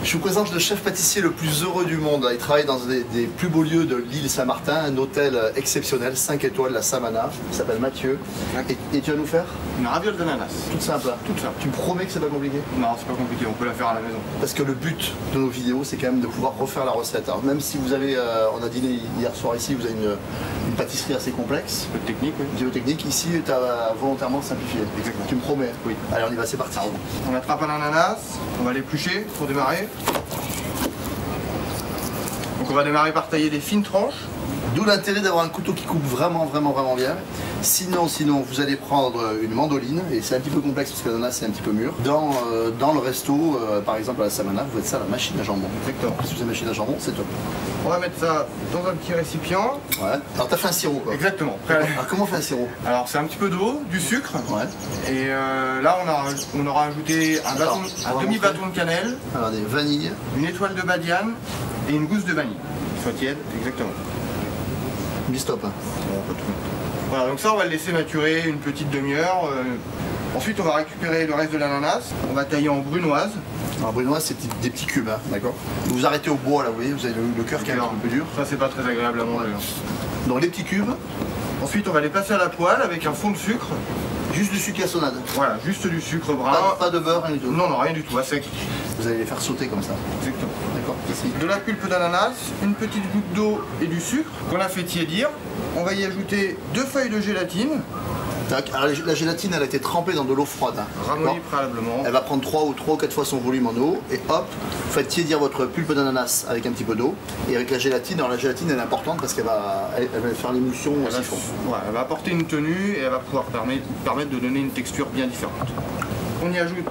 Je vous présente le chef pâtissier le plus heureux du monde. Il travaille dans des plus beaux lieux de l'île Saint-Martin, un hôtel exceptionnel, 5 étoiles, la Samana. Il s'appelle Mathieu. Et tu vas nous faire une raviole d'ananas. Toute simple. Toute simple. Tu me promets que c'est pas compliqué? Non, c'est pas compliqué, on peut la faire à la maison. Parce que le but de nos vidéos, c'est quand même de pouvoir refaire la recette. Alors, même si vous avez, on a dîné hier soir ici, vous avez une pâtisserie assez complexe. Un peu de technique, oui. Géotechnique, ici, tu as volontairement simplifié. Exactement. Tu me promets? Oui. Allez, on y va, c'est parti. On attrape un ananas, on va l'éplucher pour démarrer. Donc on va démarrer par tailler des fines tranches. D'où l'intérêt d'avoir un couteau qui coupe vraiment bien. Sinon, vous allez prendre une mandoline, et c'est un petit peu complexe parce que l'ananas c'est un petit peu mûr. Dans le resto, par exemple à la Samana, vous faites ça à la machine à jambon. Exactement. Si vous avez une machine à jambon, c'est top. On va mettre ça dans un petit récipient. Ouais. Alors t'as fait un sirop quoi? Exactement. Alors comment on fait un sirop? Alors c'est un petit peu d'eau, du sucre. Ouais. Et là on aura ajouté un demi-bâton de cannelle. Alors des vanilles. Une étoile de badiane et une gousse de vanille. Soit tiède, exactement. Stop. Bon, on peut tout mettre. Voilà, donc ça on va le laisser maturer une petite demi-heure. Ensuite on va récupérer le reste de l'ananas. On va tailler en brunoise. Alors brunoise c'est des petits cubes, hein, d'accord? Vous vous arrêtez au bois là, vous voyez, vous avez le cœur qui est un peu dur. Ça c'est pas très agréable à manger. Donc les petits cubes. Ensuite on va les passer à la poêle avec un fond de sucre. Juste du sucre cassonade. Voilà, juste du sucre brun. Pas de beurre, rien du tout. Non, non, rien du tout, à sec. Vous allez les faire sauter comme ça. Exactement. D'accord. Ici. De la pulpe d'ananas, une petite goutte d'eau et du sucre qu'on a fait tiédir. On va y ajouter 2 feuilles de gélatine. Tac. Alors la gélatine elle a été trempée dans de l'eau froide. Hein. Ramollie préalablement. Elle va prendre 3 ou 4 fois son volume en eau et hop, vous faites tiédir votre pulpe d'ananas avec un petit peu d'eau et avec la gélatine. Alors la gélatine elle est importante parce qu'elle va faire l'émulsion au siphon. Elle va apporter une tenue et elle va pouvoir permettre de donner une texture bien différente. On y ajoute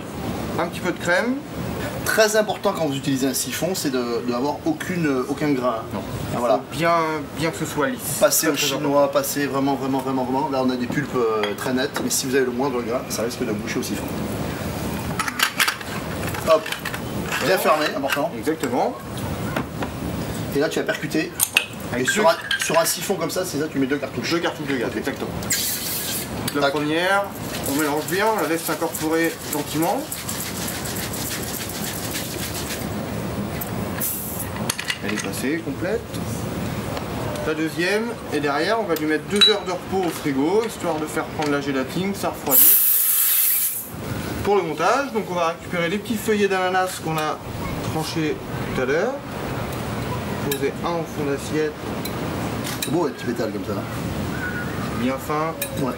un petit peu de crème. Très important quand vous utilisez un siphon, c'est d'avoir aucun grain. Non. Ah, voilà. Faut bien que ce soit lisse. Passer au chinois, passer vraiment. Là on a des pulpes très nettes, mais si vous avez le moindre grain, ça risque de boucher au siphon. Hop, bien fermé, important. Exactement. Et là tu vas percuter. Et sur un siphon comme ça, c'est ça, tu mets 2 cartouches. 2 cartouches de gaz, okay. Exactement. Donc, la première, on mélange bien, on la laisse s'incorporer gentiment. Elle est passée, complète. La deuxième, et derrière, on va lui mettre 2 heures de repos au frigo, histoire de faire prendre la gélatine, ça refroidit. Pour le montage, donc on va récupérer les petits feuillets d'ananas qu'on a tranchés tout à l'heure. Poser un au fond d'assiette. C'est beau, un petit pétale comme ça. Bien fin. Ouais.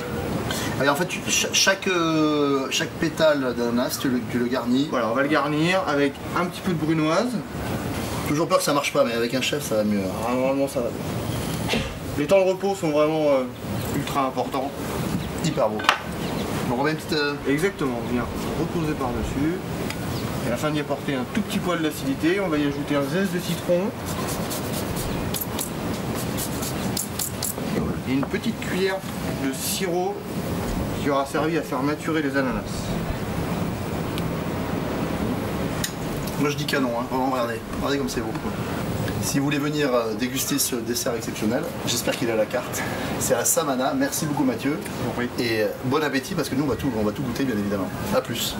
Allez, en fait, chaque pétale d'ananas, tu le garnis. Voilà, on va le garnir avec un petit peu de brunoise. Toujours peur que ça marche pas, mais avec un chef, ça va mieux. Ah, normalement, ça va bien. Les temps de repos sont vraiment ultra importants. Hyper beau. On remet une petite... Exactement, on vient reposer par-dessus. Et afin d'y apporter un tout petit poil d'acidité, on va y ajouter un zeste de citron. Et une petite cuillère de sirop qui aura servi à faire maturer les ananas. Moi je dis canon, hein. Vraiment, regardez comme c'est beau. Si vous voulez venir déguster ce dessert exceptionnel, j'espère qu'il est à la carte. C'est à la Samana. Merci beaucoup Mathieu. Oui. Et bon appétit parce que nous on va tout goûter bien évidemment. A plus.